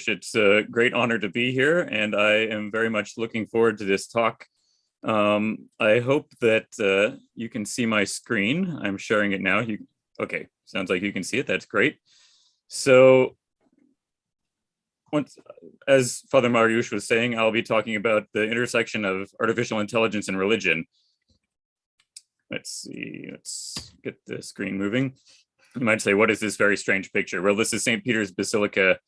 It's a great honor to be here, and I am very much looking forward to this talk. I hope that you can see my screen. I'm sharing it now. Okay, sounds like you can see it. That's great. So, as Father Mariusz was saying, I'll be talking about the intersection of artificial intelligence and religion. Let's see, let's get the screen moving. You might say, what is this very strange picture? Well, this is St. Peter's Basilica,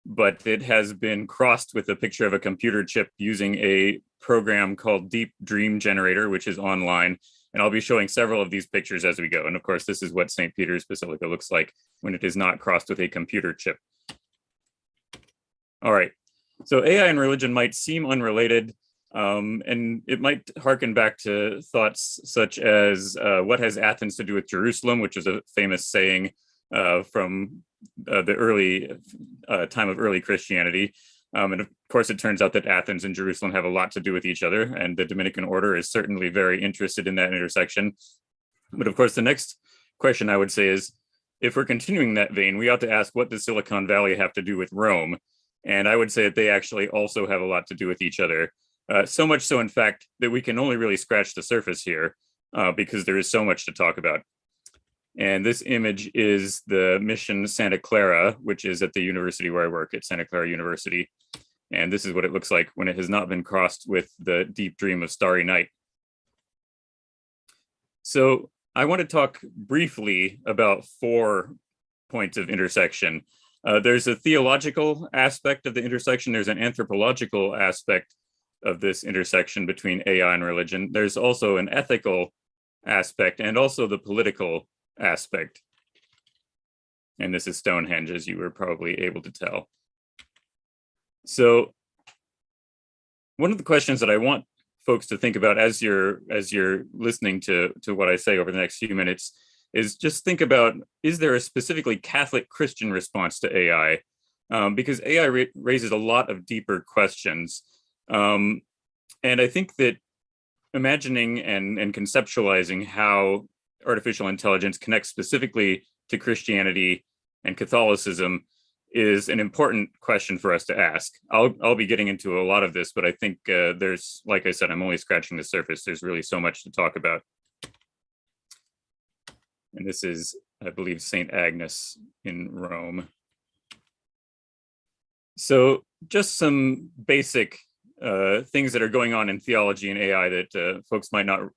but it has been crossed with a picture of a computer chip using a program called Deep Dream Generator, which is online. And I'll be showing several of these pictures as we go. And of course, this is what St. Peter's Basilica looks like when it is not crossed with a computer chip. All right, so AI and religion might seem unrelated, and it might harken back to thoughts such as, what has Athens to do with Jerusalem, which is a famous saying from the early time of early Christianity. And of course, it turns out that Athens and Jerusalem have a lot to do with each other, and the Dominican order is certainly very interested in that intersection. But of course, the next question I would say is, if we're continuing that vein, we ought to ask, what does Silicon Valley have to do with Rome? And I would say that they actually also have a lot to do with each other. So much so, in fact, that we can only really scratch the surface here because there is so much to talk about. And this image is the mission Santa Clara, which is at the university where I work, at Santa Clara University. And this is what it looks like when it has not been crossed with the deep dream of Starry Night. So I want to talk briefly about 4 points of intersection. There's a theological aspect of the intersection. There's an anthropological aspect of this intersection between AI and religion. There's also an ethical aspect and also the political aspect. And this is Stonehenge, as you were probably able to tell. So one of the questions that I want folks to think about as you're listening to what I say over the next few minutes is just think about, is there a specifically Catholic Christian response to AI? Because AI raises a lot of deeper questions. And I think that imagining and conceptualizing how artificial intelligence connects specifically to Christianity and Catholicism is an important question for us to ask. I'll be getting into a lot of this, but I think there's, like I said, I'm only scratching the surface. There's really so much to talk about. And this is, I believe, St. Agnes in Rome. So just some basic things that are going on in theology and AI that folks might not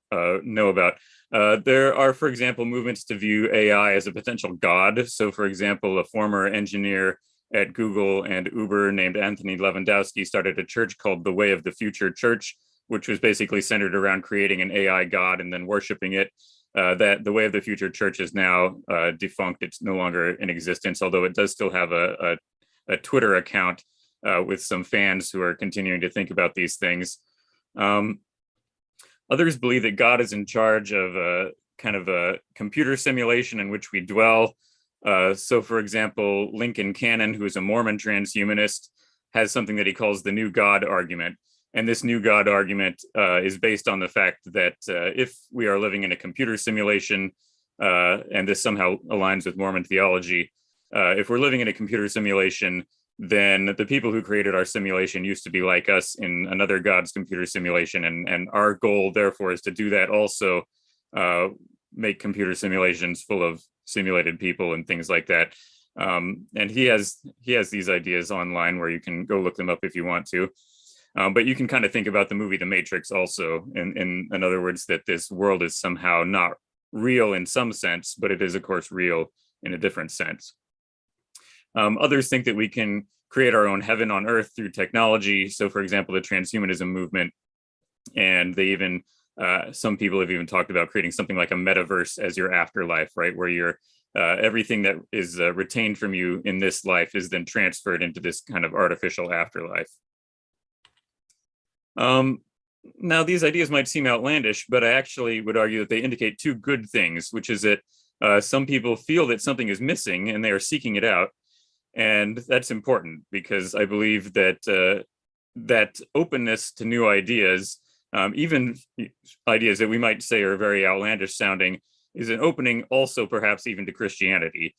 know about. There are, for example, movements to view AI as a potential god. So, for example, a former engineer at Google and Uber named Anthony Lewandowski started a church called the Way of the Future Church, which was basically centered around creating an AI god and then worshiping it. That the Way of the Future Church is now defunct. It's no longer in existence, although it does still have a Twitter account with some fans who are continuing to think about these things. Others believe that God is in charge of a kind of a computer simulation in which we dwell. So, for example, Lincoln Cannon, who is a Mormon transhumanist, has something that he calls the new God argument. And this new God argument is based on the fact that if we are living in a computer simulation, and this somehow aligns with Mormon theology, if we're living in a computer simulation, then the people who created our simulation used to be like us in another God's computer simulation. And our goal, therefore, is to do that also, make computer simulations full of simulated people and things like that. And he has these ideas online where you can go look them up if you want to. But you can kind of think about the movie The Matrix also, in other words, that this world is somehow not real in some sense, but it is, of course, real in a different sense. Others think that we can create our own heaven on earth through technology. So, for example, the transhumanism movement, and they even, some people have even talked about creating something like a metaverse as your afterlife, right? Where you're, everything that is retained from you in this life is then transferred into this kind of artificial afterlife. Now, these ideas might seem outlandish, but I actually would argue that they indicate 2 good things, which is that some people feel that something is missing and they are seeking it out. And that's important because I believe that that openness to new ideas, even ideas that we might say are very outlandish sounding, is an opening also perhaps even to Christianity.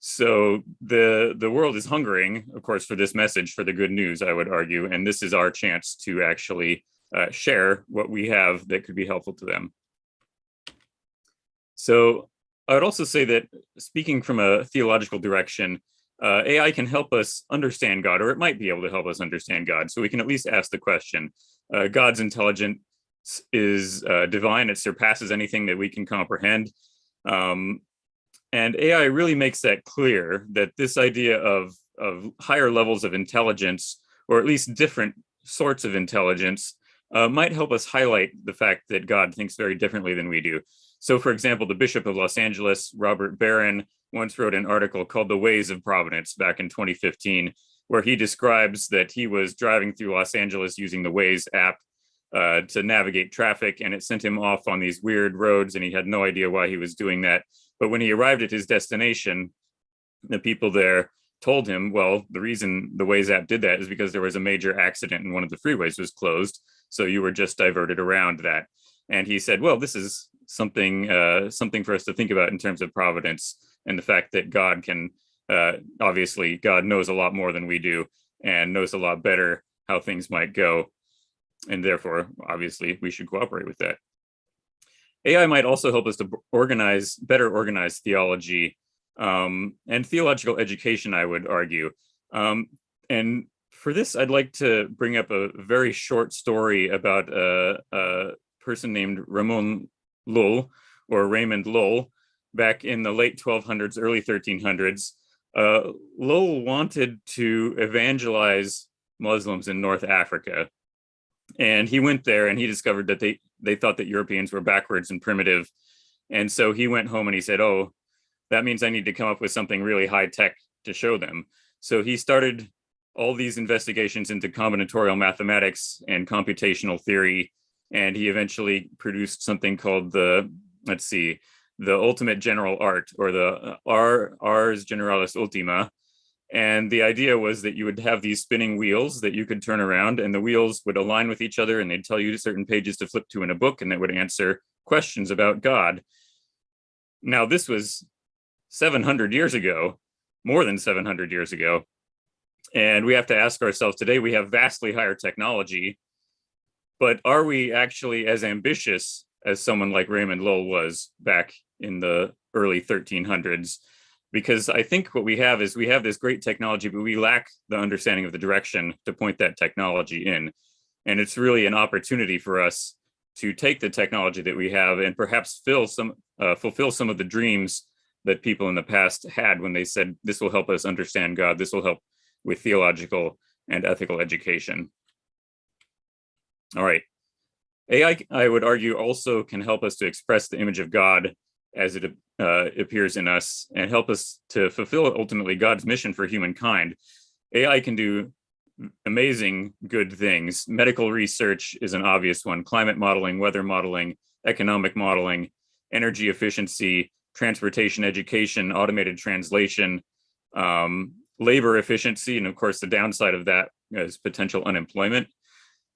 So the world is hungering, of course, for this message, for the good news, I would argue, and this is our chance to actually share what we have that could be helpful to them. So I would also say that, speaking from a theological direction, AI can help us understand God, or it might be able to help us understand God. So we can at least ask the question. God's intelligence is divine. It surpasses anything that we can comprehend. And AI really makes that clear, that this idea of higher levels of intelligence, or at least different sorts of intelligence, might help us highlight the fact that God thinks very differently than we do. So, for example, the Bishop of Los Angeles, Robert Barron, once wrote an article called The Ways of Providence back in 2015, where he describes that he was driving through Los Angeles using the Waze app to navigate traffic, and it sent him off on these weird roads, and he had no idea why he was doing that. But when he arrived at his destination, the people there told him, well, the reason the Waze app did that is because there was a major accident and one of the freeways was closed, so you were just diverted around that. And he said, well, this is something for us to think about in terms of providence, and the fact that God can, obviously, God knows a lot more than we do and knows a lot better how things might go. And therefore, obviously, we should cooperate with that. AI might also help us to better organize theology and theological education, I would argue. And for this, I'd like to bring up a very short story about a person named Raymond Lull, or Raymond Lull, back in the late 1200s, early 1300s. Lull wanted to evangelize Muslims in North Africa. And he went there and he discovered that they thought that Europeans were backwards and primitive. And so he went home and he said, oh, that means I need to come up with something really high tech to show them. So he started all these investigations into combinatorial mathematics and computational theory. And he eventually produced something called the ultimate general art, or the ars generalis ultima. And the idea was that you would have these spinning wheels that you could turn around, and the wheels would align with each other, and they'd tell you certain pages to flip to in a book, and that would answer questions about God. Now, this was 700 years ago, more than 700 years ago. And we have to ask ourselves today, we have vastly higher technology, but are we actually as ambitious as someone like Raymond Lull was back in the early 1300s? Because I think what we have is we have this great technology, but we lack the understanding of the direction to point that technology in. And it's really an opportunity for us to take the technology that we have and perhaps fulfill some of the dreams that people in the past had when they said, this will help us understand God, this will help with theological and ethical education. All right. AI, I would argue, also can help us to express the image of God as it appears in us, and help us to fulfill ultimately God's mission for humankind. AI can do amazing good things. Medical research is an obvious one. Climate modeling, weather modeling, economic modeling, energy efficiency, transportation, education, automated translation, labor efficiency, and of course the downside of that is potential unemployment.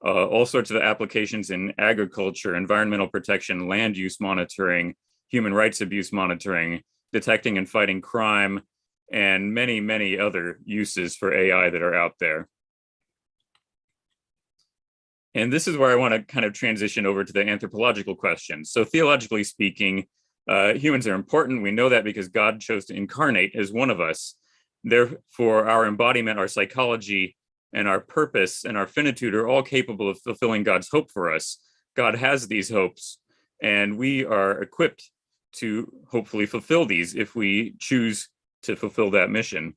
All sorts of applications in agriculture, environmental protection, land use monitoring, human rights abuse monitoring, detecting and fighting crime, and many, many other uses for AI that are out there. And this is where I want to kind of transition over to the anthropological question. So theologically speaking, humans are important. We know that because God chose to incarnate as one of us. Therefore, our embodiment, our psychology, and our purpose and our finitude are all capable of fulfilling God's hope for us. God has these hopes, and we are equipped to hopefully fulfill these if we choose to fulfill that mission.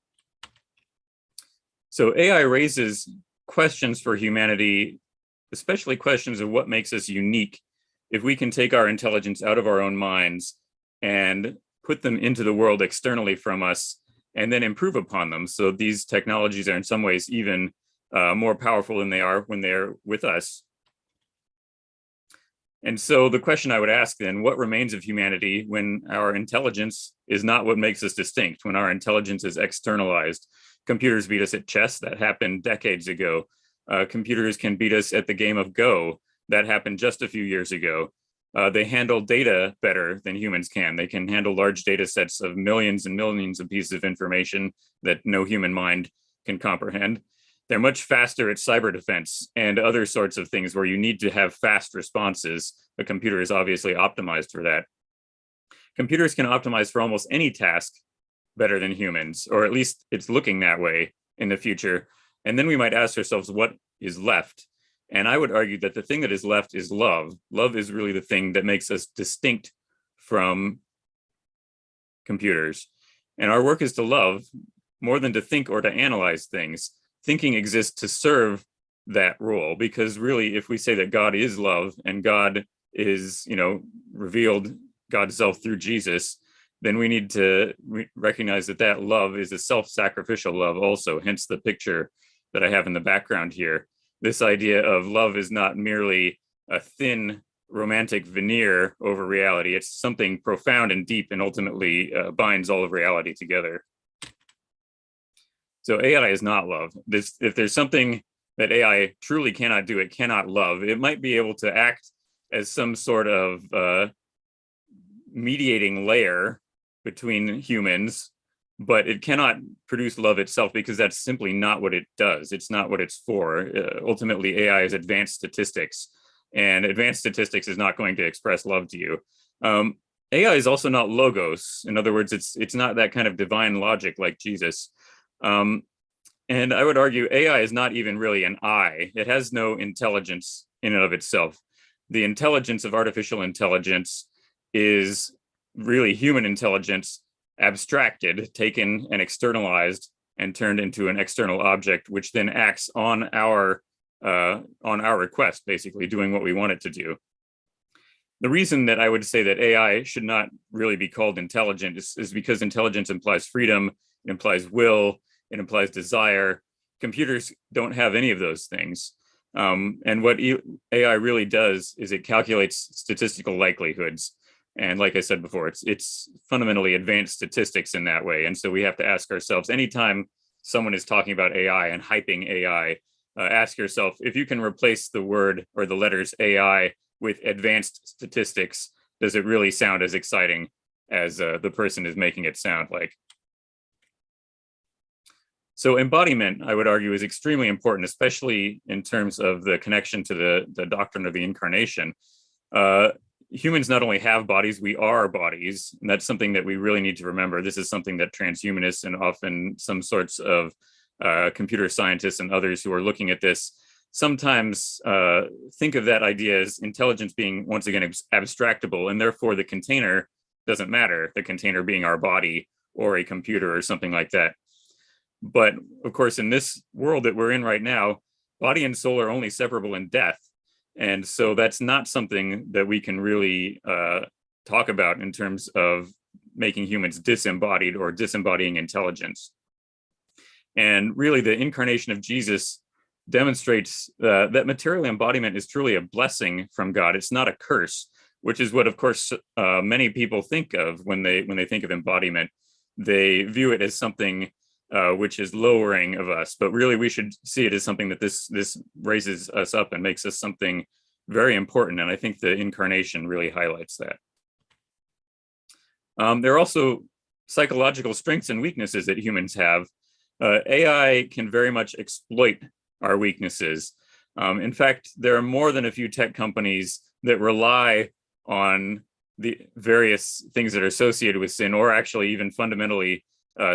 So AI raises questions for humanity, especially questions of what makes us unique. If we can take our intelligence out of our own minds and put them into the world externally from us, and then improve upon them. So these technologies are in some ways even more powerful than they are when they're with us. And so the question I would ask then, what remains of humanity when our intelligence is not what makes us distinct, when our intelligence is externalized? Computers beat us at chess. That happened decades ago. Computers can beat us at the game of Go. That happened just a few years ago. They handle data better than humans can. They can handle large data sets of millions and millions of pieces of information that no human mind can comprehend. They're much faster at cyber defense and other sorts of things where you need to have fast responses. A computer is obviously optimized for that. Computers can optimize for almost any task better than humans, or at least it's looking that way in the future. And then we might ask ourselves, what is left? And I would argue that the thing that is left is love. Love is really the thing that makes us distinct from computers. And our work is to love more than to think or to analyze things. Thinking exists to serve that role, because really, if we say that God is love and God is, revealed God's self through Jesus, then we need to recognize that that love is a self-sacrificial love also, hence the picture that I have in the background here. This idea of love is not merely a thin romantic veneer over reality. It's something profound and deep and ultimately binds all of reality together. So AI is not love. If there's something that AI truly cannot do, it cannot love. It might be able to act as some sort of mediating layer between humans, but it cannot produce love itself, because that's simply not what it does. It's not what it's for. Ultimately, AI is advanced statistics, and advanced statistics is not going to express love to you. AI is also not logos. In other words, it's not that kind of divine logic like Jesus. And I would argue AI is not even really an I. It has no intelligence in and of itself. The intelligence of artificial intelligence is really human intelligence abstracted, taken and externalized and turned into an external object, which then acts on our request, basically doing what we want it to do. The reason that I would say that AI should not really be called intelligent is because intelligence implies freedom, it implies will, it implies desire. Computers don't have any of those things. And what AI really does is it calculates statistical likelihoods. And like I said before, it's fundamentally advanced statistics in that way. And so we have to ask ourselves, anytime someone is talking about AI and hyping AI, ask yourself, if you can replace the word or the letters AI with advanced statistics, does it really sound as exciting as the person is making it sound like? So embodiment, I would argue, is extremely important, especially in terms of the connection to the doctrine of the incarnation. Humans not only have bodies, we are bodies. And that's something that we really need to remember. This is something that transhumanists and often some sorts of computer scientists and others who are looking at this sometimes think of that idea as intelligence being, once again, abstractable, and therefore the container doesn't matter, the container being our body or a computer or something like that. But of course, in this world that we're in right now, body and soul are only separable in death. And so that's not something that we can really talk about in terms of making humans disembodied or disembodying intelligence. And really, the incarnation of Jesus demonstrates that material embodiment is truly a blessing from God. It's not a curse, which is what, of course, many people think of when they think of embodiment. They view it as something which is lowering of us, but really we should see it as something that this raises us up and makes us something very important. And I think the incarnation really highlights that. There are also psychological strengths and weaknesses that humans have. AI can very much exploit our weaknesses. In fact, there are more than a few tech companies that rely on the various things that are associated with sin, or actually even fundamentally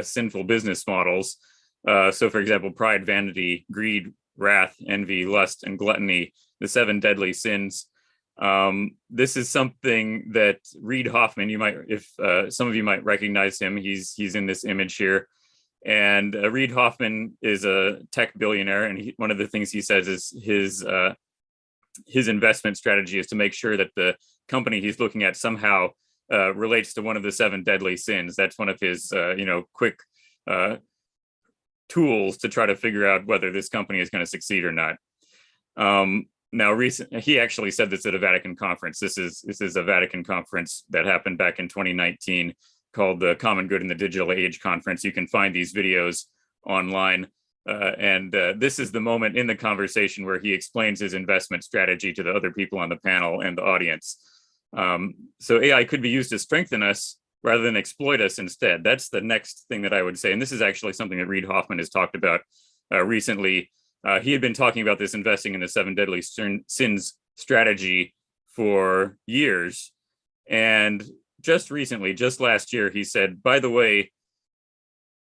sinful business models. So for example, pride, vanity, greed, wrath, envy, lust, and gluttony, the 7 deadly sins. This is something that Reid Hoffman, you might, if some of you might recognize him, he's in this image here. And Reid Hoffman is a tech billionaire, and one of the things he says is his investment strategy is to make sure that the company he's looking at somehow relates to one of the 7 deadly sins. That's one of his, quick tools to try to figure out whether this company is going to succeed or not. Now, he actually said this at a Vatican conference. This is a Vatican conference that happened back in 2019 called the Common Good in the Digital Age Conference. You can find these videos online. And this is the moment in the conversation where he explains his investment strategy to the other people on the panel and the audience. So AI could be used to strengthen us rather than exploit us instead. That's the next thing that I would say. And this is actually something that Reid Hoffman has talked about recently. He had been talking about this investing in the 7 deadly sins strategy for years. And just recently, just last year, he said, by the way,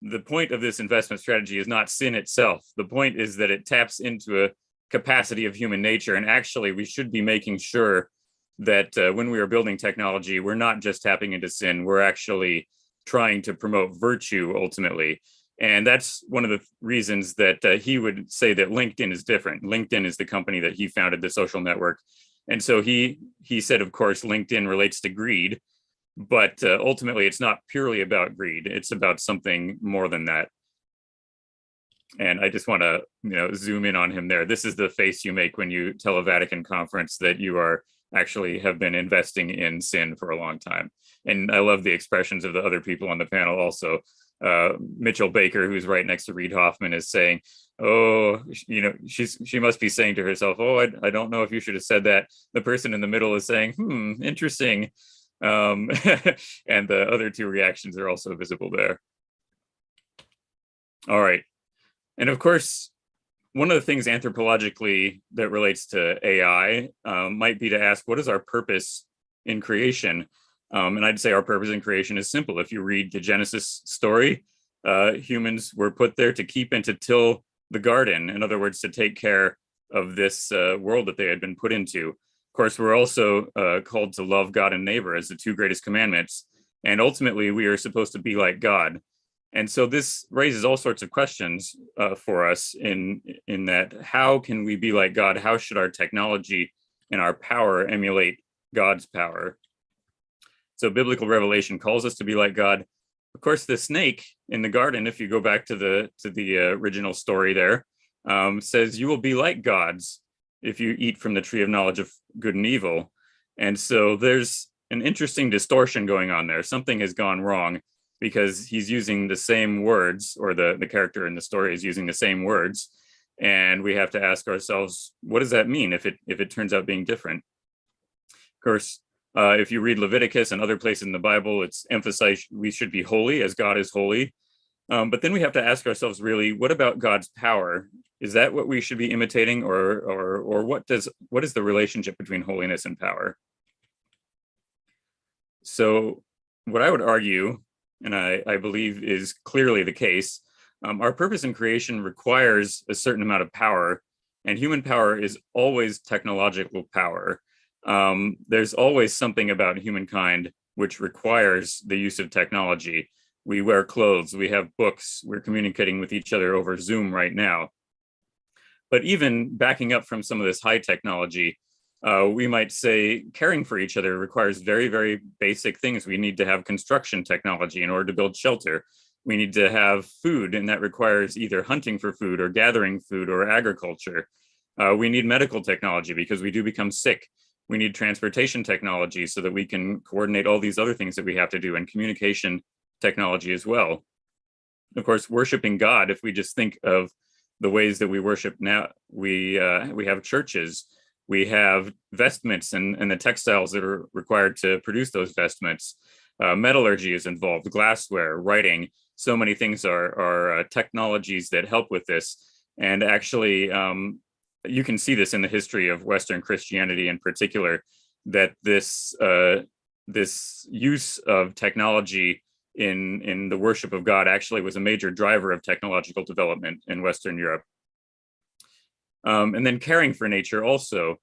the point of this investment strategy is not sin itself. The point is that it taps into a capacity of human nature. And actually, we should be making sure that when we are building technology, we're not just tapping into sin, we're actually trying to promote virtue ultimately. And that's one of the reasons that he would say that LinkedIn is different. LinkedIn is the company that he founded, the social network. And so he said, of course, LinkedIn relates to greed, but ultimately it's not purely about greed. It's about something more than that. And I just want to, zoom in on him there. This is the face you make when you tell a Vatican conference that you are actually have been investing in sin for a long time. And I love the expressions of the other people on the panel also. Mitchell Baker, who's right next to Reid Hoffman, is saying, oh, she must be saying to herself, oh, I don't know if you should have said that. The person in the middle is saying, interesting. And the other two reactions are also visible there. All right. And of course, one of the things anthropologically that relates to AI might be to ask, what is our purpose in creation? And I'd say our purpose in creation is simple. If you read the Genesis story, humans were put there to keep and to till the garden. In other words, to take care of this world that they had been put into. Of course, we're also called to love God and neighbor as the 2 greatest commandments. And ultimately, we are supposed to be like God. And so this raises all sorts of questions for us in that, how can we be like God? How should our technology and our power emulate God's power? So biblical revelation calls us to be like God. Of course, the snake in the garden, if you go back to the original story there, says you will be like gods if you eat from the tree of knowledge of good and evil. And so there's an interesting distortion going on there. Something has gone wrong, because he's using the same words, or the character in the story is using the same words. And we have to ask ourselves, what does that mean if it turns out being different? Of course, if you read Leviticus and other places in the Bible, it's emphasized we should be holy as God is holy. But then we have to ask ourselves, really, what about God's power? Is that what we should be imitating, or what is the relationship between holiness and power? So what I would argue, and I believe is clearly the case, our purpose in creation requires a certain amount of power, and human power is always technological power. There's always something about humankind which requires the use of technology. We wear clothes, we have books, we're communicating with each other over Zoom right now. But even backing up from some of this high technology, we might say caring for each other requires very, very basic things. We need to have construction technology in order to build shelter. We need to have food, and that requires either hunting for food or gathering food or agriculture. We need medical technology because we do become sick. We need transportation technology so that we can coordinate all these other things that we have to do, and communication technology as well. Of course, worshiping God, if we just think of the ways that we worship now, we have churches, we have vestments and the textiles that are required to produce those vestments. Metallurgy is involved, glassware, writing. So many things are technologies that help with this. And actually, you can see this in the history of Western Christianity in particular, that this use of technology in the worship of God actually was a major driver of technological development in Western Europe. And then caring for nature also,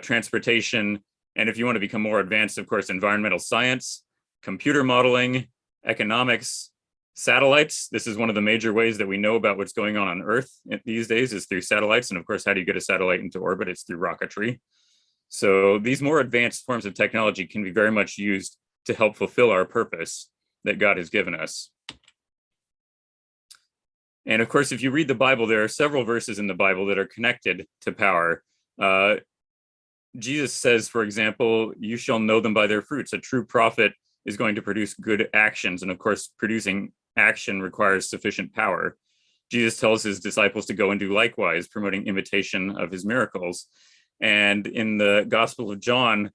transportation, and if you want to become more advanced, of course, environmental science, computer modeling, economics, satellites. This is one of the major ways that we know about what's going on Earth these days, is through satellites. And of course, how do you get a satellite into orbit? It's through rocketry. So these more advanced forms of technology can be very much used to help fulfill our purpose that God has given us. And of course, if you read the Bible, there are several verses in the Bible that are connected to power. Jesus says, for example, you shall know them by their fruits. A true prophet is going to produce good actions. And of course, producing action requires sufficient power. Jesus tells his disciples to go and do likewise, promoting imitation of his miracles. And in the Gospel of John,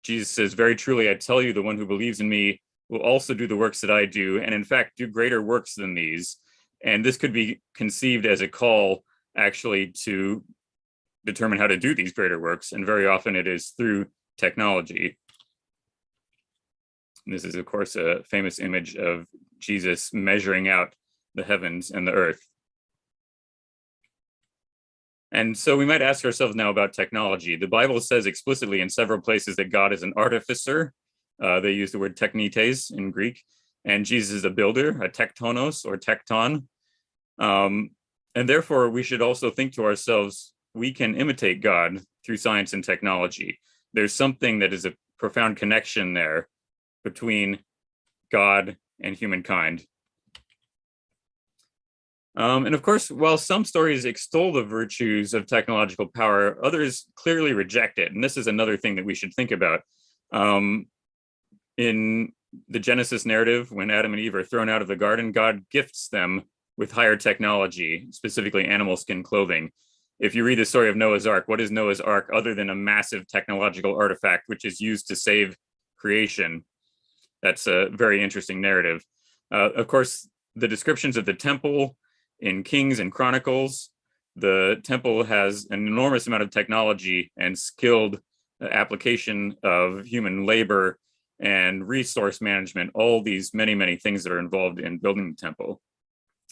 Jesus says, very truly, I tell you, the one who believes in me will also do the works that I do, and in fact, do greater works than these. And this could be conceived as a call actually to determine how to do these greater works. And very often it is through technology. And this is, of course, a famous image of Jesus measuring out the heavens and the earth. And so we might ask ourselves now about technology. The Bible says explicitly in several places that God is an artificer. They use the word teknites in Greek, and Jesus is a builder, a tektonos or tekton. And therefore, we should also think to ourselves, we can imitate God through science and technology. There's something that is a profound connection there between God and humankind. And of course, while some stories extol the virtues of technological power, others clearly reject it. And this is another thing that we should think about. In the Genesis narrative, when Adam and Eve are thrown out of the garden, God gifts them with higher technology, specifically animal skin clothing. If you read the story of Noah's Ark, what is Noah's Ark other than a massive technological artifact which is used to save creation? That's a very interesting narrative. Of course, the descriptions of the temple in Kings and Chronicles, the temple has an enormous amount of technology and skilled application of human labor and resource management, all these many, many things that are involved in building the temple.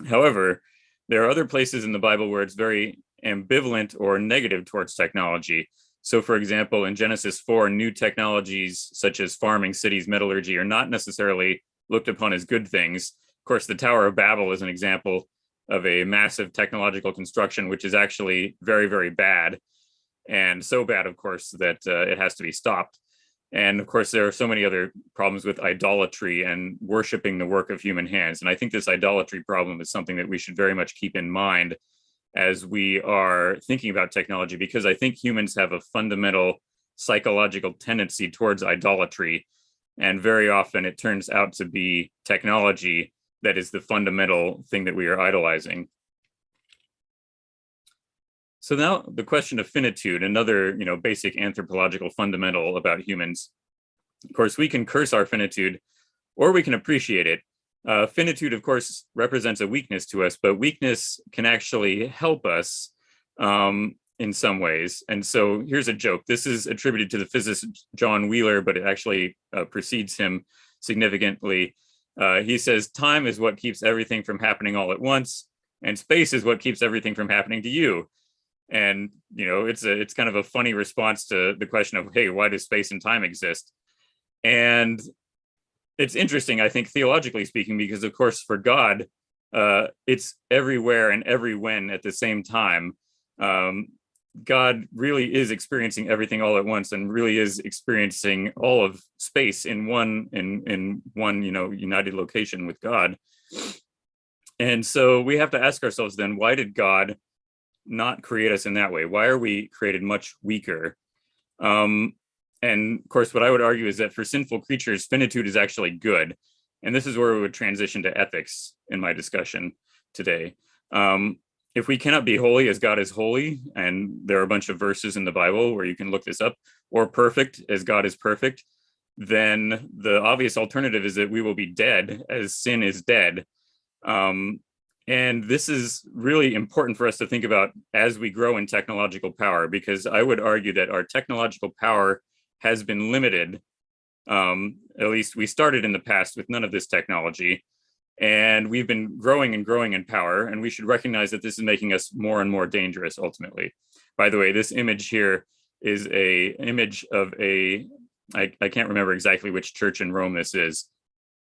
However, there are other places in the Bible where it's very ambivalent or negative towards technology. So for example, in Genesis 4, new technologies such as farming, cities, metallurgy are not necessarily looked upon as good things. Of course, the Tower of Babel is an example of a massive technological construction, which is actually very, very bad. And so bad, of course, that it has to be stopped. And of course, there are so many other problems with idolatry and worshiping the work of human hands. And I think this idolatry problem is something that we should very much keep in mind as we are thinking about technology, because I think humans have a fundamental psychological tendency towards idolatry. And very often it turns out to be technology that is the fundamental thing that we are idolizing. So now the question of finitude, another basic anthropological fundamental about humans. Of course, we can curse our finitude or we can appreciate it. Finitude, of course, represents a weakness to us, but weakness can actually help us in some ways. And so here's a joke. This is attributed to the physicist John Wheeler, but it actually precedes him significantly. He says, time is what keeps everything from happening all at once, and space is what keeps everything from happening to you. And it's kind of a funny response to the question of, hey, why does space and time exist? And it's interesting, I think, theologically speaking, because of course for God, it's everywhere and every when at the same time. God really is experiencing everything all at once, and really is experiencing all of space in one united location with God. And so we have to ask ourselves then, why did God not create us in that way? Why are we created much weaker? And of course, what I would argue is that for sinful creatures, finitude is actually good. And this is where we would transition to ethics in my discussion today. If we cannot be holy as God is holy, and there are a bunch of verses in the Bible where you can look this up, or perfect as God is perfect, then the obvious alternative is that we will be dead as sin is dead. And this is really important for us to think about as we grow in technological power, because I would argue that our technological power has been limited. At least we started in the past with none of this technology, and we've been growing and growing in power, and we should recognize that this is making us more and more dangerous ultimately. By the way, this image here is an image of I can't remember exactly which church in Rome this is,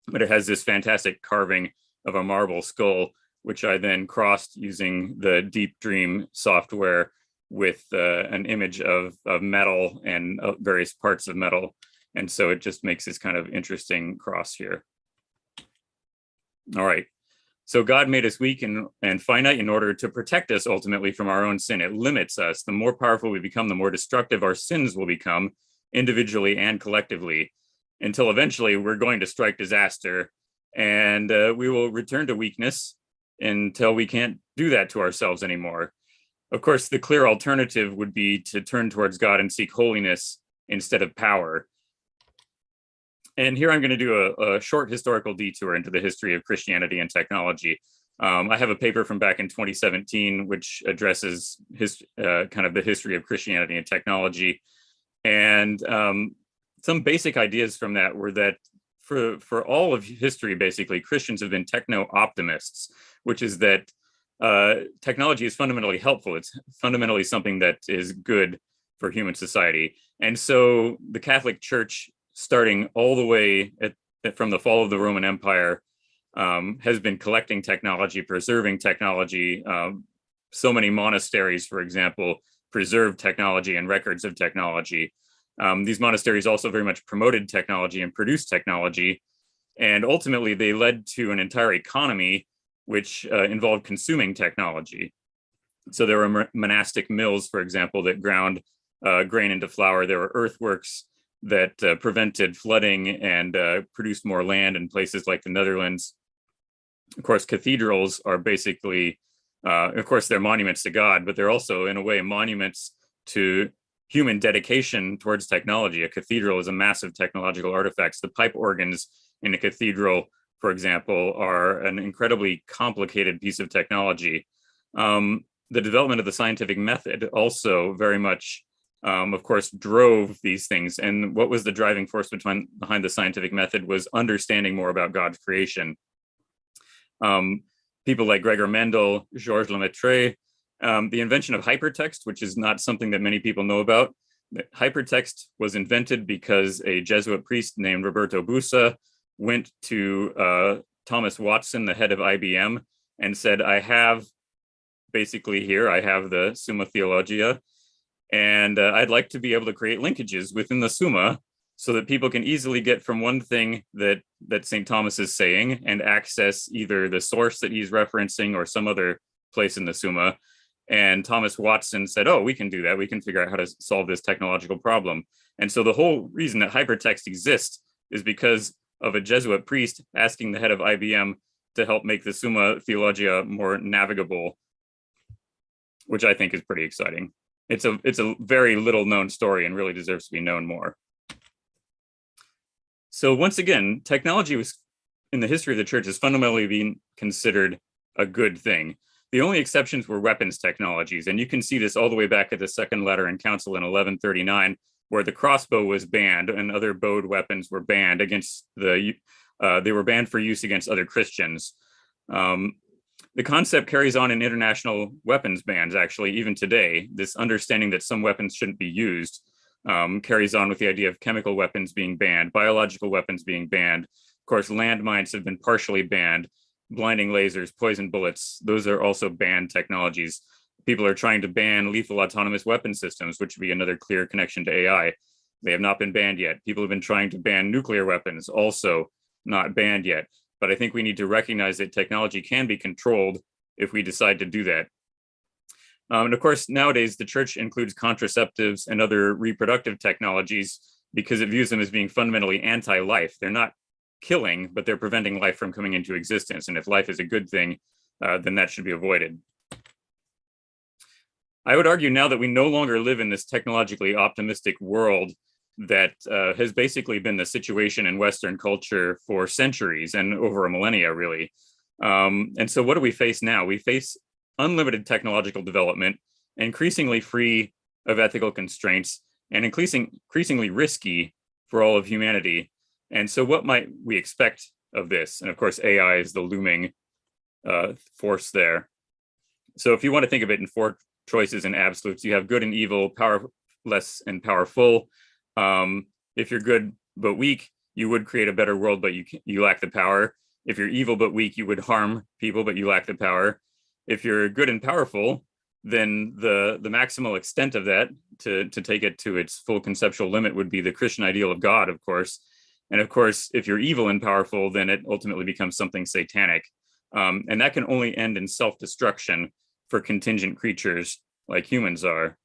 but it has this fantastic carving of a marble skull, which I then crossed using the Deep Dream software with an image of metal and various parts of metal. And so it just makes this kind of interesting cross here. All right. So God made us weak and finite in order to protect us ultimately from our own sin. It limits us. The more powerful we become, the more destructive our sins will become, individually and collectively, until eventually we're going to strike disaster, and we will return to weakness until we can't do that to ourselves anymore. Of course, the clear alternative would be to turn towards God and seek holiness instead of power. And here I'm going to do a short historical detour into the history of Christianity and technology. I have a paper from back in 2017, which addresses kind of the history of Christianity and technology. And some basic ideas from that were that for all of history, basically, Christians have been techno-optimists, which is that technology is fundamentally helpful. It's fundamentally something that is good for human society. And so the Catholic Church, starting all the way from the fall of the Roman Empire, has been collecting technology, preserving technology. So many monasteries, for example, preserve technology and records of technology. These monasteries also very much promoted technology and produced technology. And ultimately, they led to an entire economy which involved consuming technology. So there were monastic mills, for example, that ground grain into flour. There were earthworks that prevented flooding and produced more land in places like the Netherlands. Of course, cathedrals are basically, of course, they're monuments to God, but they're also, in a way, monuments to human dedication towards technology. A cathedral is a massive technological artifact. The pipe organs in a cathedral, for example, are an incredibly complicated piece of technology. The development of the scientific method also very much, of course, drove these things. And what was the driving force behind the scientific method was understanding more about God's creation. People like Gregor Mendel, Georges Lemaitre, the invention of hypertext, which is not something that many people know about. Hypertext was invented because a Jesuit priest named Roberto Busa went to Thomas Watson, the head of IBM, and said, I have the Summa Theologia, and I'd like to be able to create linkages within the Summa so that people can easily get from one thing that St. Thomas is saying and access either the source that he's referencing or some other place in the Summa. And Thomas Watson said, oh, we can do that. We can figure out how to solve this technological problem. And so the whole reason that hypertext exists is because of a Jesuit priest asking the head of IBM to help make the Summa Theologia more navigable, which I think is pretty exciting. It's a very little known story and really deserves to be known more. So once again, technology was, in the history of the church, has fundamentally been considered a good thing. The only exceptions were weapons technologies, and you can see this all the way back at the Second Lateran Council in 1139, where the crossbow was banned and other bowed weapons were banned against they were banned for use against other Christians. The concept carries on in international weapons bans, actually, even today. This understanding that some weapons shouldn't be used carries on with the idea of chemical weapons being banned, biological weapons being banned. Of course, landmines have been partially banned. Blinding lasers, poison bullets, those are also banned technologies. People are trying to ban lethal autonomous weapon systems, which would be another clear connection to AI. They have not been banned yet. People have been trying to ban nuclear weapons, also not banned yet. But I think we need to recognize that technology can be controlled if we decide to do that. And of course, nowadays, the church includes contraceptives and other reproductive technologies because it views them as being fundamentally anti-life. They're not killing, but they're preventing life from coming into existence. And if life is a good thing, then that should be avoided. I would argue now that we no longer live in this technologically optimistic world that has basically been the situation in Western culture for centuries and over a millennia, really. And so what do we face now? We face unlimited technological development, increasingly free of ethical constraints, and increasingly risky for all of humanity. And so what might we expect of this? And of course, AI is the looming force there. So if you want to think of it in four choices and absolutes, you have good and evil, powerless and powerful. If you're good but weak, you would create a better world, but you lack the power. If you're evil but weak, you would harm people, but you lack the power. If you're good and powerful, then the maximal extent of that, to take it to its full conceptual limit, would be the Christian ideal of God, of course. And of course, if you're evil and powerful, then it ultimately becomes something satanic. And that can only end in self-destruction for contingent creatures like humans are.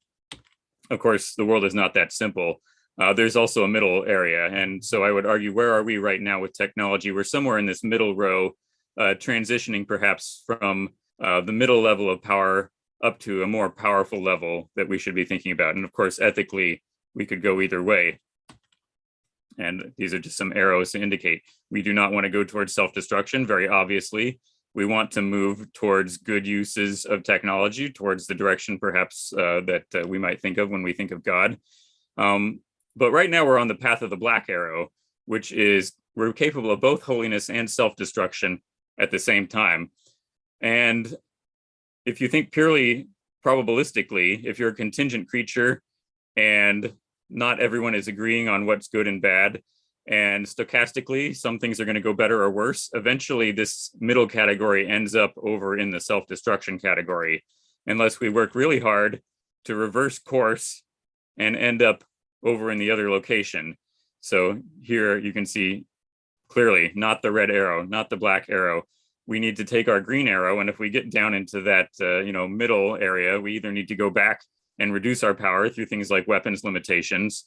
Of course, the world is not that simple. There's also a middle area. And so I would argue, where are we right now with technology? We're somewhere in this middle row, transitioning perhaps from the middle level of power up to a more powerful level that we should be thinking about. And of course, ethically, we could go either way. And these are just some arrows to indicate we do not want to go towards self-destruction, very obviously. We want to move towards good uses of technology, towards the direction perhaps that we might think of when we think of God. But right now we're on the path of the black arrow, which is we're capable of both holiness and self-destruction at the same time. And if you think purely probabilistically, if you're a contingent creature and not everyone is agreeing on what's good and bad, and stochastically, some things are going to go better or worse, eventually this middle category ends up over in the self-destruction category, unless we work really hard to reverse course and end up over in the other location. So here you can see clearly, not the red arrow, not the black arrow. We need to take our green arrow, and if we get down into that middle area, we either need to go back and reduce our power through things like weapons limitations,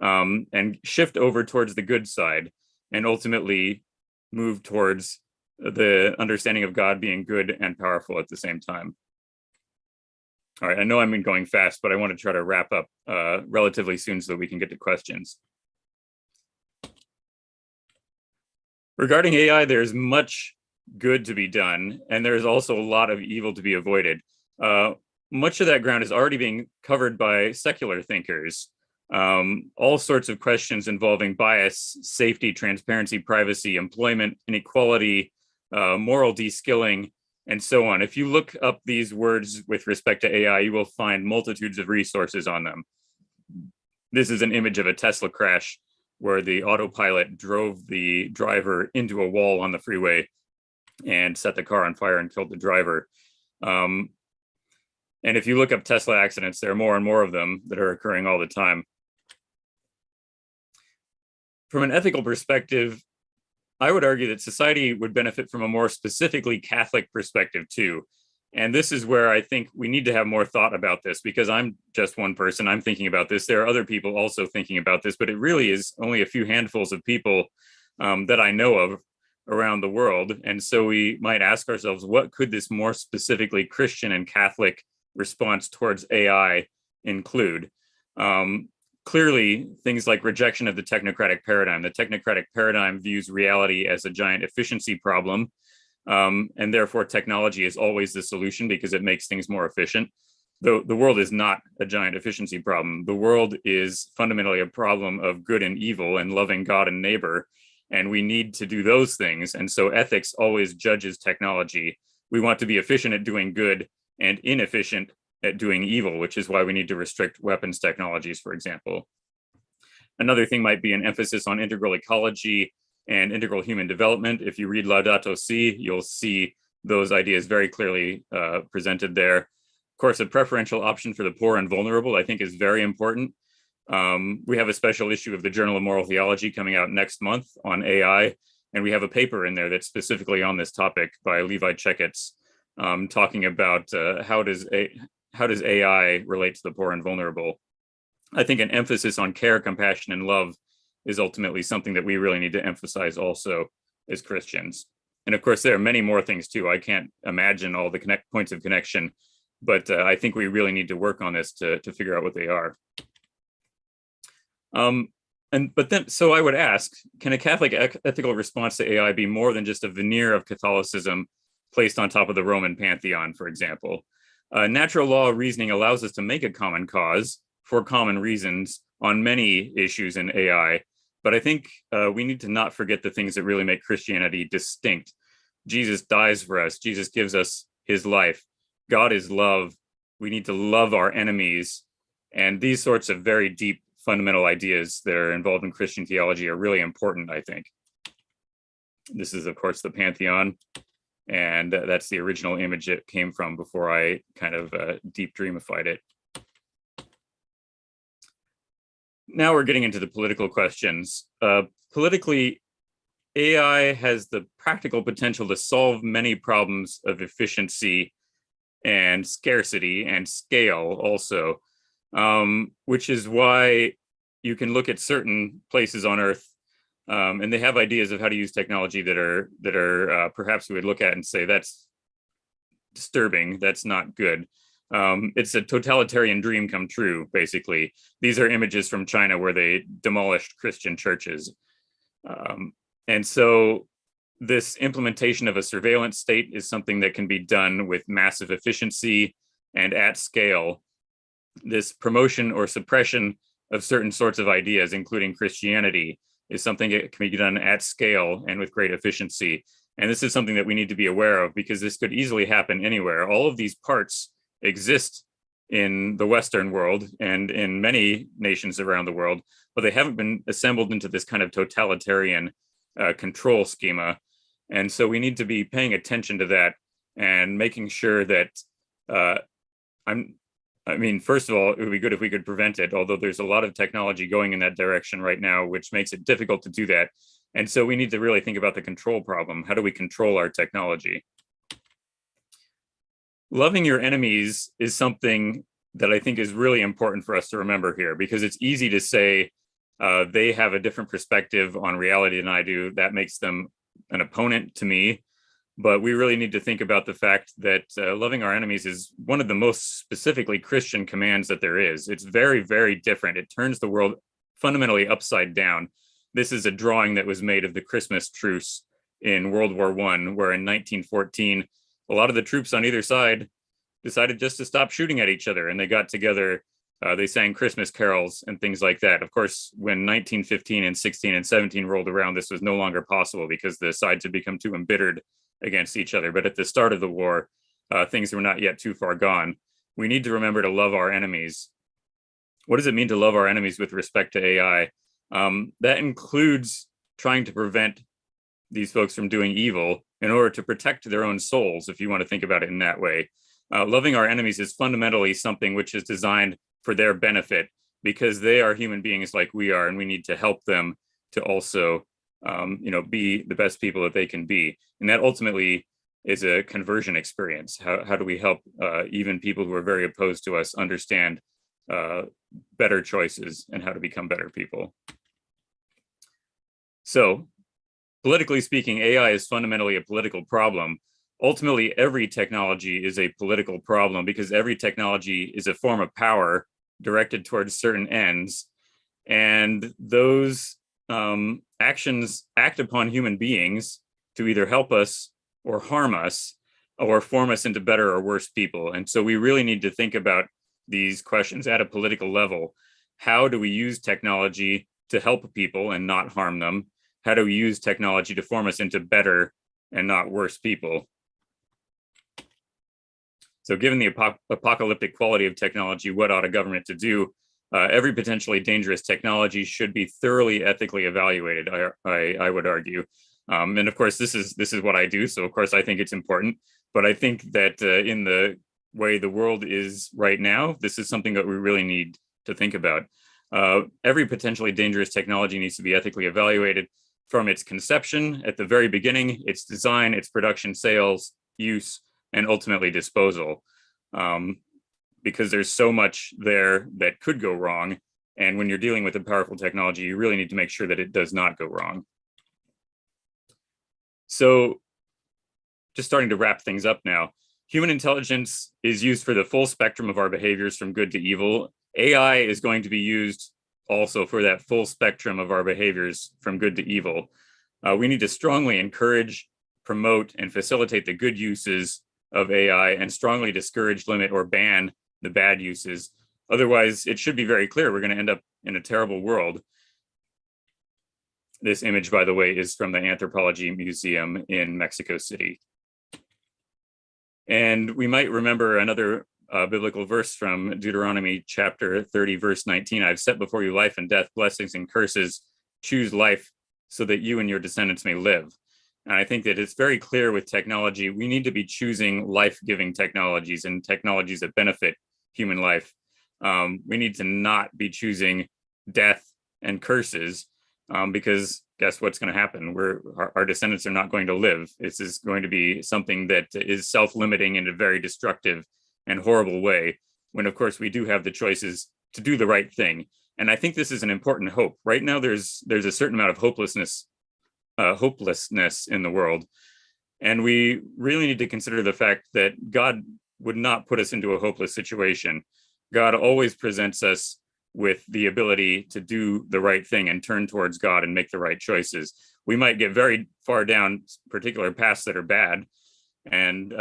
and shift over towards the good side, and ultimately move towards the understanding of God being good and powerful at the same time. All right, I know I'm going fast, but I want to try to wrap up relatively soon so that we can get to questions. Regarding AI, there's much good to be done, and there's also a lot of evil to be avoided. Much of that ground is already being covered by secular thinkers. All sorts of questions involving bias, safety, transparency, privacy, employment, inequality, moral de-skilling, and so on. If you look up these words with respect to AI, you will find multitudes of resources on them. This is an image of a Tesla crash where the autopilot drove the driver into a wall on the freeway and set the car on fire and killed the driver. And if you look up Tesla accidents, there are more and more of them that are occurring all the time. From an ethical perspective, I would argue that society would benefit from a more specifically Catholic perspective too. And this is where I think we need to have more thought about this, because I'm just one person, I'm thinking about this. There are other people also thinking about this, but it really is only a few handfuls of people that I know of around the world. And so we might ask ourselves, what could this more specifically Christian and Catholic response towards AI include? Clearly, things like rejection of the technocratic paradigm. The technocratic paradigm views reality as a giant efficiency problem, and therefore technology is always the solution because it makes things more efficient. The world is not a giant efficiency problem. The world is fundamentally a problem of good and evil and loving God and neighbor, and we need to do those things. And so ethics always judges technology. We want to be efficient at doing good and inefficient at doing evil, which is why we need to restrict weapons technologies, for example. Another thing might be an emphasis on integral ecology and integral human development. If you read Laudato Si, you'll see those ideas very clearly presented there. Of course, a preferential option for the poor and vulnerable, I think, is very important. We have a special issue of the Journal of Moral Theology coming out next month on AI, and we have a paper in there that's specifically on this topic by Levi Checketts, talking about how does AI relate to the poor and vulnerable. I think an emphasis on care, compassion, and love is ultimately something that we really need to emphasize also as Christians. And of course, there are many more things too. I can't imagine all the points of connection, but I think we really need to work on this to figure out what they are. So I would ask, can a Catholic ethical response to AI be more than just a veneer of Catholicism placed on top of the Roman pantheon, for example? Natural law reasoning allows us to make a common cause for common reasons on many issues in AI, but I think we need to not forget the things that really make Christianity distinct. Jesus dies for us. Jesus gives us his life. God is love. We need to love our enemies. And these sorts of very deep fundamental ideas that are involved in Christian theology are really important, I think. This is, of course, the Pantheon. And that's the original image it came from before I kind of deep dreamified it. Now we're getting into the political questions. Politically, AI has the practical potential to solve many problems of efficiency and scarcity and scale also, which is why you can look at certain places on Earth and they have ideas of how to use technology that are perhaps we would look at and say that's disturbing, that's not good. It's a totalitarian dream come true, basically. These are images from China where they demolished Christian churches. And so this implementation of a surveillance state is something that can be done with massive efficiency and at scale. This promotion or suppression of certain sorts of ideas, including Christianity, is something that can be done at scale and with great efficiency. And this is something that we need to be aware of, because this could easily happen anywhere. All of these parts exist in the Western world and in many nations around the world, but they haven't been assembled into this kind of totalitarian control schema. And so we need to be paying attention to that and making sure that, first of all, it would be good if we could prevent it, although there's a lot of technology going in that direction right now, which makes it difficult to do that. And so we need to really think about the control problem. How do we control our technology? Loving your enemies is something that I think is really important for us to remember here, because it's easy to say they have a different perspective on reality than I do. That makes them an opponent to me. But we really need to think about the fact that loving our enemies is one of the most specifically Christian commands that there is. It's very, very different. It turns the world fundamentally upside down. This is a drawing that was made of the Christmas truce in World War I, where in 1914, a lot of the troops on either side decided just to stop shooting at each other, and they got together. They sang Christmas carols and things like that. Of course, when 1915 and 16 and 17 rolled around, this was no longer possible because the sides had become too embittered against each other. But at the start of the war, things were not yet too far gone. We need to remember to love our enemies. What does it mean to love our enemies with respect to AI? That includes trying to prevent these folks from doing evil in order to protect their own souls, if you want to think about it in that way. Loving our enemies is fundamentally something which is designed for their benefit, because they are human beings like we are, and we need to help them to also be the best people that they can be. And that ultimately is a conversion experience. How do we help even people who are very opposed to us understand better choices and how to become better people? So, politically speaking, AI is fundamentally a political problem. Ultimately, every technology is a political problem, because every technology is a form of power directed towards certain ends. And those actions act upon human beings to either help us or harm us or form us into better or worse people. And so we really need to think about these questions at a political level. How do we use technology to help people and not harm them? How do we use technology to form us into better and not worse people? So given the apocalyptic quality of technology, what ought a government to do? Every potentially dangerous technology should be thoroughly ethically evaluated, I would argue. And of course, this is what I do. So of course, I think it's important. But I think that in the way the world is right now, this is something that we really need to think about. Every potentially dangerous technology needs to be ethically evaluated from its conception at the very beginning, its design, its production, sales, use, and ultimately disposal. Because there's so much there that could go wrong. And when you're dealing with a powerful technology, you really need to make sure that it does not go wrong. So just starting to wrap things up now, human intelligence is used for the full spectrum of our behaviors from good to evil. AI is going to be used also for that full spectrum of our behaviors from good to evil. We need to strongly encourage, promote, and facilitate the good uses of AI, and strongly discourage, limit, or ban the bad uses. Otherwise, it should be very clear we're going to end up in a terrible world. This image, by the way, is from the Anthropology Museum in Mexico City. And we might remember another biblical verse from Deuteronomy chapter 30, verse 19. I've set before you life and death, blessings and curses. Choose life so that you and your descendants may live. And I think that it's very clear with technology, we need to be choosing life-giving technologies and technologies that benefit human life. We need to not be choosing death and curses, because guess what's going to happen? Our descendants are not going to live. This is going to be something that is self-limiting in a very destructive and horrible way, when of course we do have the choices to do the right thing. And I think this is an important hope. Right now, there's a certain amount of hopelessness in the world. And we really need to consider the fact that God would not put us into a hopeless situation. God always presents us with the ability to do the right thing and turn towards God and make the right choices. We might get very far down particular paths that are bad, and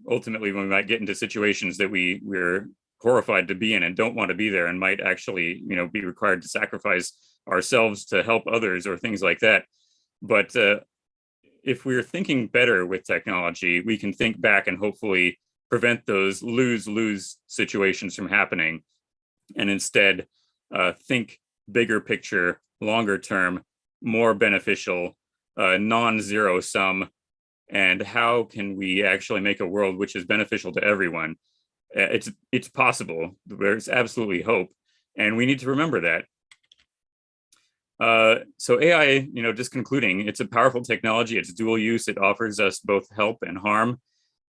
ultimately we might get into situations that we're horrified to be in and don't want to be there, and might actually, be required to sacrifice ourselves to help others or things like that. But if we're thinking better with technology, we can think back and hopefully prevent those lose-lose situations from happening, and instead think bigger picture, longer term, more beneficial, non-zero sum, and how can we actually make a world which is beneficial to everyone. It's possible. There's absolutely hope, and we need to remember that. So AI, just concluding, it's a powerful technology. It's dual use. It offers us both help and harm.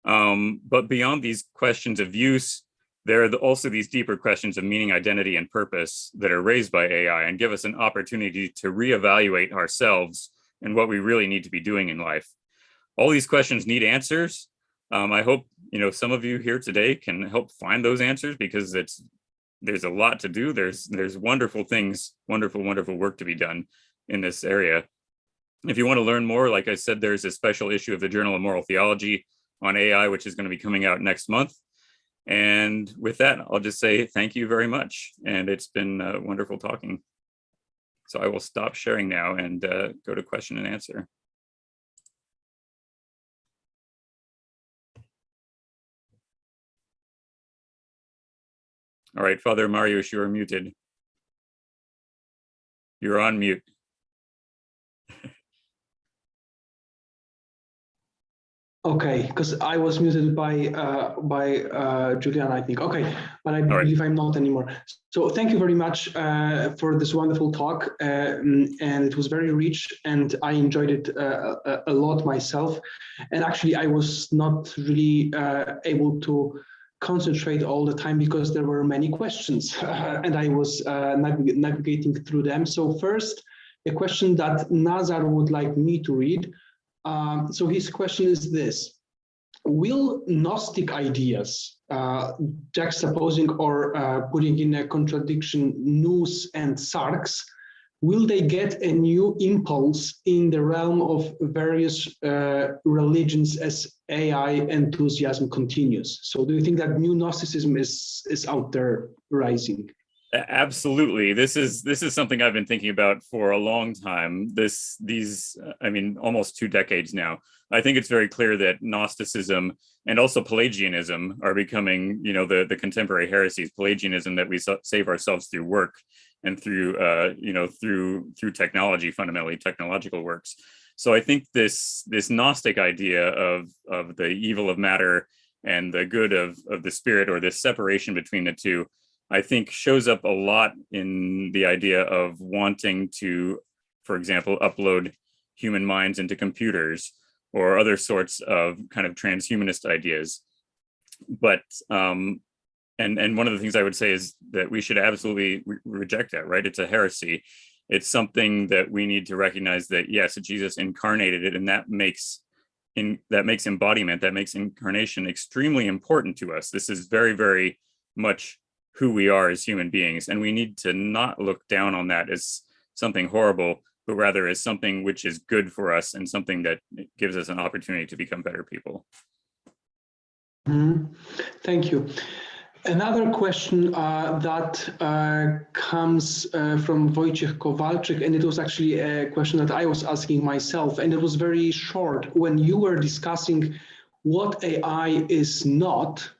But beyond these questions of use, there are also these deeper questions of meaning, identity, and purpose that are raised by AI and give us an opportunity to reevaluate ourselves and what we really need to be doing in life. All these questions need answers. I hope, some of you here today can help find those answers, because there's a lot to do. There's wonderful things, wonderful work to be done in this area. If you want to learn more, like I said, there's a special issue of the Journal of Moral Theology on AI, which is going to be coming out next month. And with that, I'll just say thank you very much. And it's been wonderful talking. So I will stop sharing now and go to question and answer. All right, Father Mariusz, you are muted. You're on mute. Okay, because I was muted by Julian, I think. Okay, but I believe I'm not anymore. So thank you very much for this wonderful talk, and it was very rich, and I enjoyed it a lot myself. And actually, I was not really able to concentrate all the time because there were many questions, and I was navigating through them. So first, a question that Nazar would like me to read. So his question is this: will Gnostic ideas, juxtaposing or putting in a contradiction nous and sarx, will they get a new impulse in the realm of various religions as AI enthusiasm continues? So do you think that new Gnosticism is out there rising? Absolutely. This is something I've been thinking about for a long time. Almost 2 decades now. I think it's very clear that Gnosticism and also Pelagianism are becoming, the contemporary heresies. Pelagianism, that we save ourselves through work and through, through technology, fundamentally technological works. So I think this Gnostic idea of the evil of matter and the good of the spirit, or this separation between the two, I think shows up a lot in the idea of wanting to, for example, upload human minds into computers or other sorts of kind of transhumanist ideas. But, and one of the things I would say is that we should absolutely reject that, right? It's a heresy. It's something that we need to recognize that, yes, Jesus incarnated it, and that makes embodiment, that makes incarnation extremely important to us. This is very, very much who we are as human beings, and we need to not look down on that as something horrible, but rather as something which is good for us and something that gives us an opportunity to become better people. Thank you. Another question that comes from Wojciech Kowalczyk, and it was actually a question that I was asking myself, and it was very short. When you were discussing what AI is not,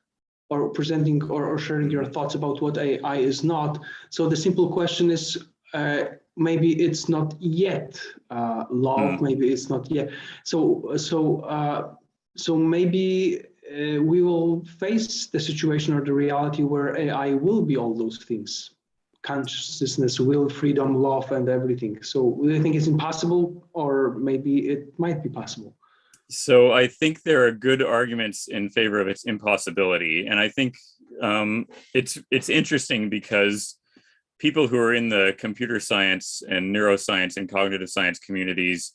or presenting or sharing your thoughts about what AI is not. So the simple question is, maybe it's not yet love, maybe it's not yet. So maybe we will face the situation or the reality where AI will be all those things: consciousness, will, freedom, love, and everything. So do you think it's impossible, or maybe it might be possible? So I think there are good arguments in favor of its impossibility. And I think it's interesting because people who are in the computer science and neuroscience and cognitive science communities,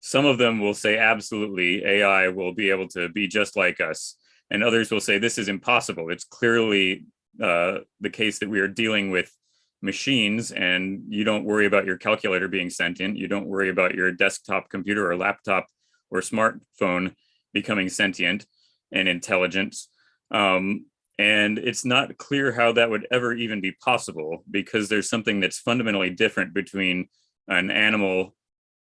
some of them will say absolutely AI will be able to be just like us. and others will say this is impossible. It's clearly the case that we are dealing with machines, and you don't worry about your calculator being sentient. You don't worry about your desktop computer or laptop or smartphone becoming sentient and intelligent. And it's not clear how that would ever even be possible, because there's something that's fundamentally different between an animal,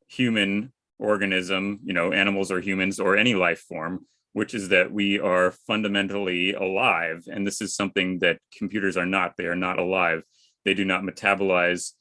human organism, animals or humans or any life form, which is that we are fundamentally alive. And this is something that computers are not. They are not alive. They do not metabolize.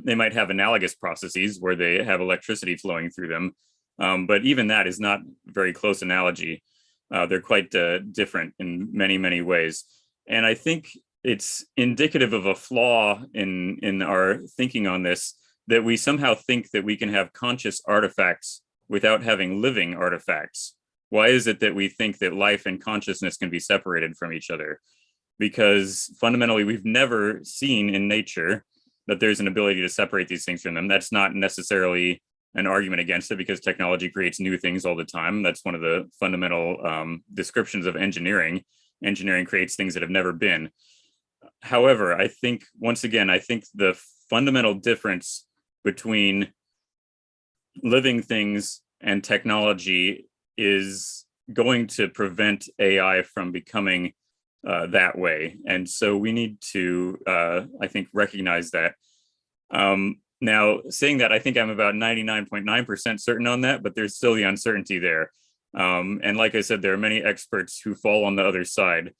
They might have analogous processes where they have electricity flowing through them. But even that is not a very close analogy. They're quite different in many, many ways. And I think it's indicative of a flaw in our thinking on this, that we somehow think that we can have conscious artifacts without having living artifacts. Why is it that we think that life and consciousness can be separated from each other? Because fundamentally, we've never seen in nature that there's an ability to separate these things from them. That's not necessarily an argument against it, because technology creates new things all the time. That's one of the fundamental descriptions of engineering. Engineering creates things that have never been. However, I think, once again, I think the fundamental difference between living things and technology is going to prevent AI from becoming that way. And so we need to, I think, recognize that. Now, saying that, I think I'm about 99.9% certain on that, but there's still the uncertainty there. And like I said, there are many experts who fall on the other side.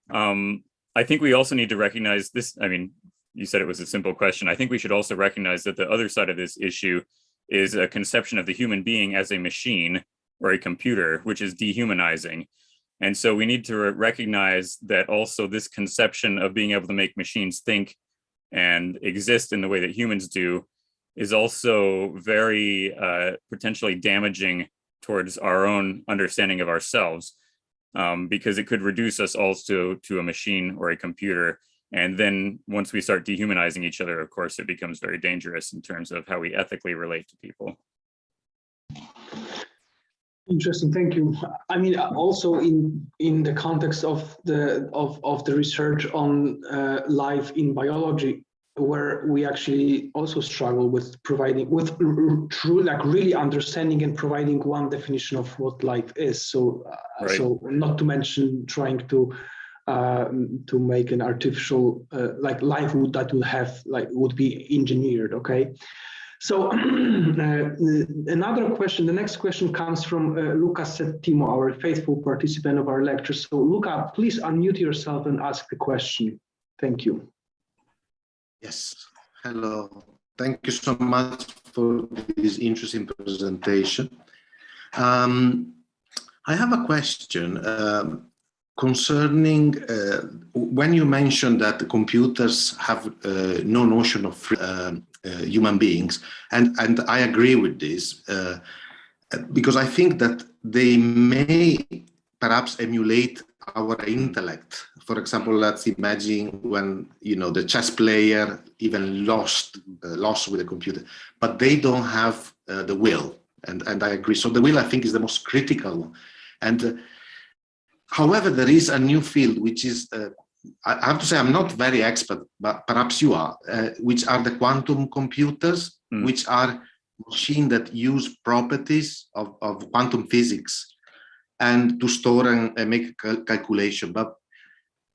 I think we also need to recognize this. I mean, you said it was a simple question. I think we should also recognize that the other side of this issue is a conception of the human being as a machine or a computer, which is dehumanizing. And so we need to recognize that also this conception of being able to make machines think and exist in the way that humans do is also very potentially damaging towards our own understanding of ourselves, because it could reduce us also to a machine or a computer. And then once we start dehumanizing each other, of course, it becomes very dangerous in terms of how we ethically relate to people. Interesting, thank you. I mean, also in the context of the research on life in biology, where we actually also struggle with really understanding and providing one definition of what life is. So, right. So not to mention trying to make an artificial like life would be engineered. Okay. So another question, the next question comes from Luca Settimo, our faithful participant of our lecture. So Luca, please unmute yourself and ask the question. Thank you. Yes, hello. Thank you so much for this interesting presentation. I have a question concerning when you mentioned that the computers have no notion of human beings, and I agree with this because I think that they may perhaps emulate our intellect. For example, let's imagine when the chess player even lost with the computer, but they don't have the will, and I agree. So the will, I think, is the most critical one. And however, there is a new field which is I have to say I'm not very expert, but perhaps you are, which are the quantum computers, which are machines that use properties of quantum physics and to store and make calculation. But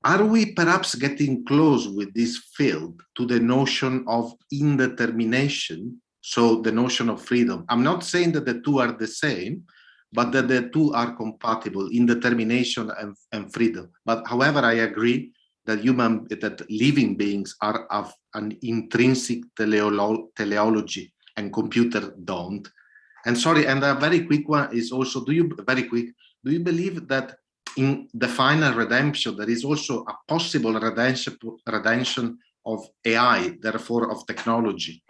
are we perhaps getting close with this field to the notion of indetermination, so the notion of freedom? I'm not saying that the two are the same, but that the two are compatible, indetermination and freedom. But however, I agree that living beings are of an intrinsic teleology and computer don't. And sorry, and a very quick one is also, do you believe that in the final redemption, there is also a possible redemption of AI, therefore of technology?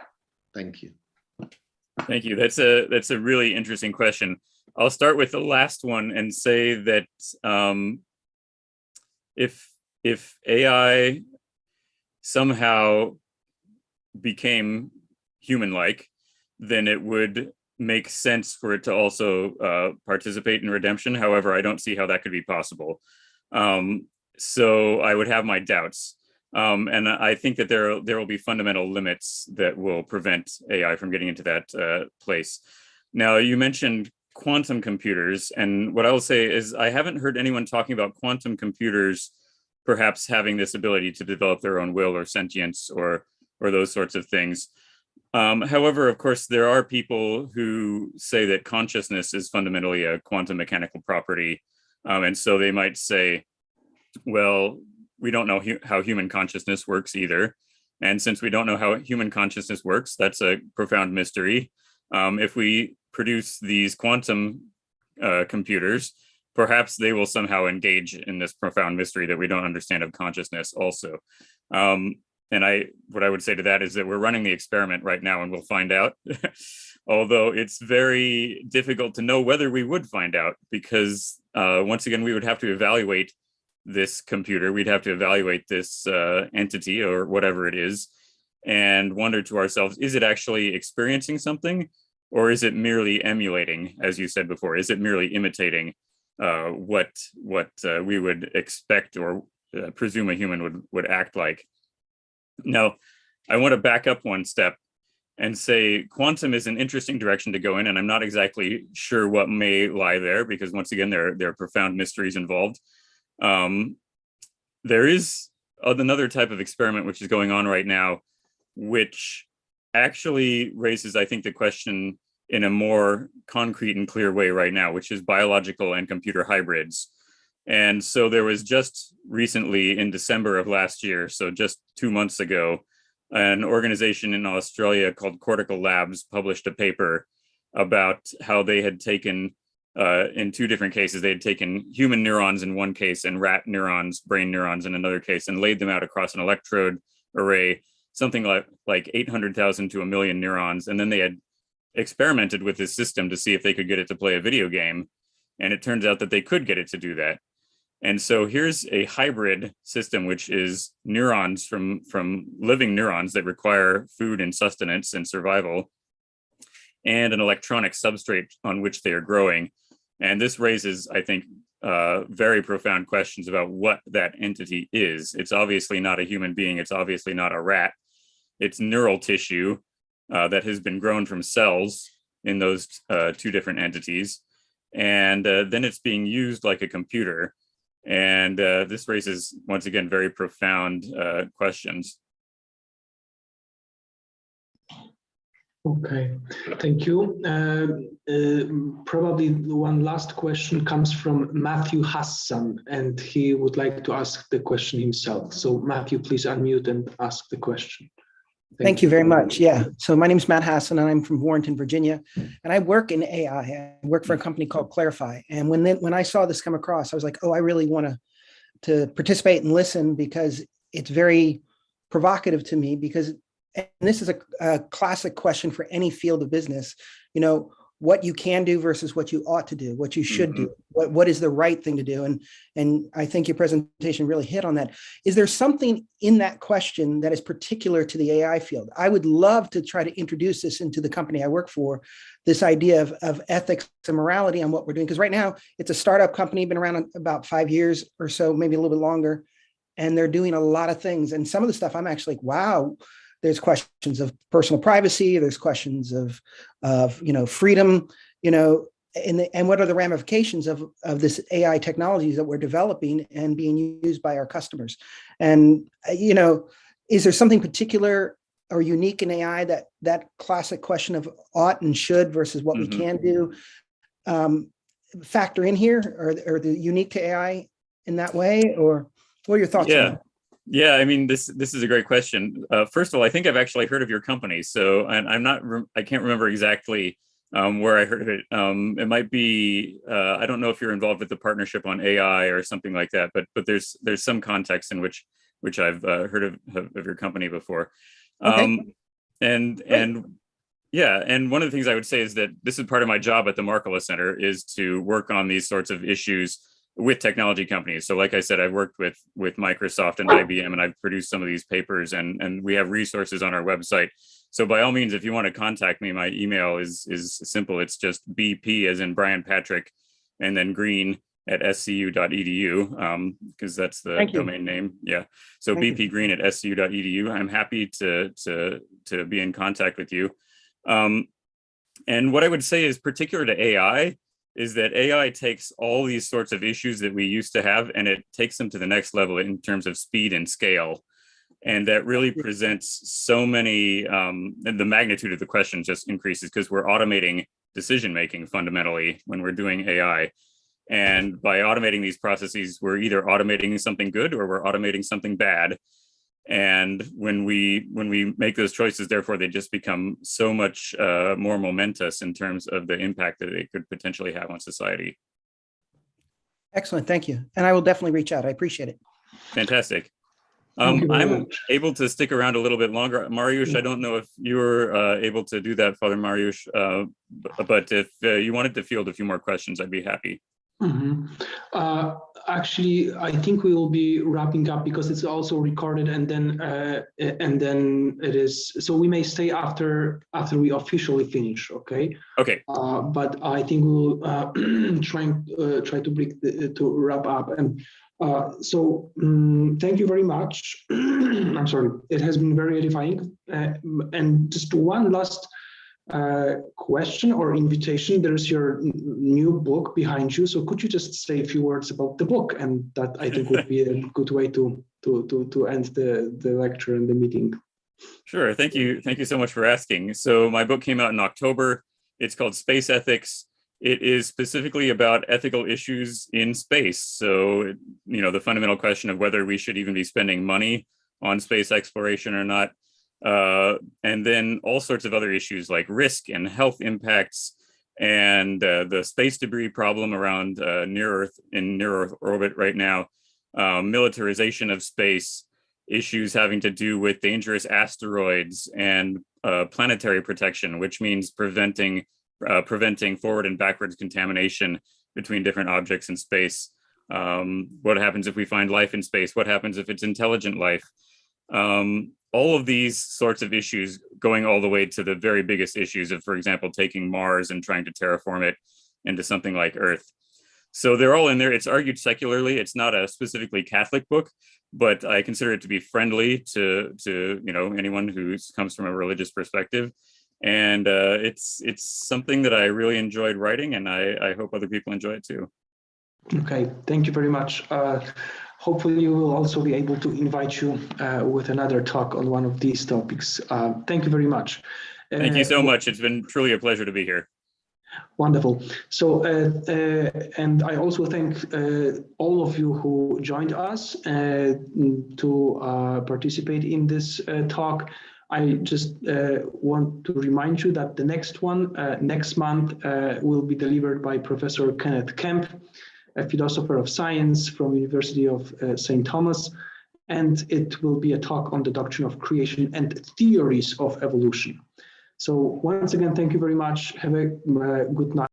Thank you. Thank you. That's a really interesting question. I'll start with the last one and say that if AI somehow became human-like, then it would make sense for it to also participate in redemption. However, I don't see how that could be possible. So I would have my doubts. And I think that there will be fundamental limits that will prevent AI from getting into that place. Now, you mentioned quantum computers, and what I will say is I haven't heard anyone talking about quantum computers perhaps having this ability to develop their own will or sentience or those sorts of things. However, of course, there are people who say that consciousness is fundamentally a quantum mechanical property. And so they might say, well, we don't know how human consciousness works either. And since we don't know how human consciousness works, that's a profound mystery. If we produce these quantum computers, perhaps they will somehow engage in this profound mystery that we don't understand of consciousness also. And what I would say to that is that we're running the experiment right now and we'll find out. Although it's very difficult to know whether we would find out, because once again, we would have to evaluate this computer. We'd have to evaluate this entity or whatever it is and wonder to ourselves, is it actually experiencing something, or is it merely emulating, as you said before? Is it merely imitating what we would expect or presume a human would act like? Now, I want to back up one step and say quantum is an interesting direction to go in, and I'm not exactly sure what may lie there, because once again, there are profound mysteries involved. There is another type of experiment which is going on right now, which actually raises, I think, the question in a more concrete and clear way right now, which is biological and computer hybrids. And so there was just recently in December of last year, so just 2 months ago, an organization in Australia called Cortical Labs published a paper about how they had taken, in 2 different cases, they had taken human neurons in one case and rat neurons, brain neurons in another case, and laid them out across an electrode array, something like 800,000 to 1 million neurons. And then they had experimented with this system to see if they could get it to play a video game. And it turns out that they could get it to do that. And so here's a hybrid system, which is neurons from living neurons that require food and sustenance and survival, and an electronic substrate on which they are growing. And this raises, I think, very profound questions about what that entity is. It's obviously not a human being. It's obviously not a rat. It's neural tissue that has been grown from cells in those 2 different entities. And then it's being used like a computer. And this raises, once again, very profound questions. Okay, thank you. Probably the one last question comes from Matthew Hassan, and he would like to ask the question himself. So Matthew, please unmute and ask the question. Thank you very much. Yeah. So my name is Matt Hassan, and I'm from Warrenton, Virginia, and I work in AI. I work for a company called Clarify. And when I saw this come across, I was like, oh, I really want to participate and listen, because it's very provocative to me, because, and this is a classic question for any field of business, what you can do versus what you ought to do, what you should do, what is the right thing to do. And I think your presentation really hit on that. Is there something in that question that is particular to the AI field? I would love to try to introduce this into the company I work for, this idea of ethics and morality on what we're doing. Because right now it's a startup company, been around about 5 years or so, maybe a little bit longer. And they're doing a lot of things. And some of the stuff I'm actually like, wow, there's questions of personal privacy. There's questions of freedom, and what are the ramifications of this AI technologies that we're developing and being used by our customers? And, is there something particular or unique in AI that classic question of ought and should versus what we can do factor in here, or the unique to AI in that way? Or what are your thoughts on that? Yeah, I mean, this is a great question. First of all, I think I've actually heard of your company, so I can't remember exactly where I heard of it. It might be I don't know if you're involved with the partnership on AI or something like that, but there's some context in which I've heard of your company before. Okay. And one of the things I would say is that this is part of my job at the Markkula Center, is to work on these sorts of issues with technology companies. So like I said, I've worked with Microsoft and IBM, and I've produced some of these papers, and we have resources on our website. So by all means, if you want to contact me, my email is simple. It's just BP as in Brian Patrick, and then green at scu.edu, because that's the domain name. Yeah. So bpgreen at scu.edu. I'm happy to be in contact with you. And what I would say is particular to AI is that AI takes all these sorts of issues that we used to have, and it takes them to the next level in terms of speed and scale. And that really presents so many, the magnitude of the question just increases because we're automating decision-making fundamentally when we're doing AI. And by automating these processes, we're either automating something good or we're automating something bad. And when we make those choices, therefore, they just become so much more momentous in terms of the impact that they could potentially have on society. Excellent, thank you. And I will definitely reach out. I appreciate it. Fantastic. I'm able to stick around a little bit longer. Mariusz, I don't know if you were able to do that, Father Mariusz, but if you wanted to field a few more questions, I'd be happy. Actually, I think we will be wrapping up because it's also recorded, and then it is. So we may stay after we officially finish. Okay. Okay. But I think we'll try to wrap up. And so thank you very much. I'm sorry. It has been very edifying. And just one last question or invitation. There's your new book behind you, so could you just say a few words about the book? And that I think would be a good way to end the lecture and the meeting. Sure. Thank you so much for asking. So my book came out in October. It's called Space Ethics. It is specifically about ethical issues in space. So, the fundamental question of whether we should even be spending money on space exploration or not. And then all sorts of other issues like risk and health impacts, and the space debris problem around near Earth orbit right now, militarization of space, issues having to do with dangerous asteroids, and planetary protection, which means preventing forward and backwards contamination between different objects in space. What happens if we find life in space? What happens if it's intelligent life? All of these sorts of issues, going all the way to the very biggest issues of, for example, taking Mars and trying to terraform it into something like Earth. So they're all in there. It's argued secularly. It's not a specifically Catholic book, but I consider it to be friendly to anyone who comes from a religious perspective. And it's something that I really enjoyed writing, and I hope other people enjoy it too. Okay, thank you very much. Hopefully you will also be able to invite you with another talk on one of these topics. Thank you very much. Thank you so much. It's been truly a pleasure to be here. Wonderful. So, and I also thank all of you who joined us to participate in this talk. I just want to remind you that the next one, next month, will be delivered by Professor Kenneth Kemp, a philosopher of science from University of St. Thomas, and it will be a talk on the doctrine of creation and theories of evolution. So once again, thank you very much. Have a good night.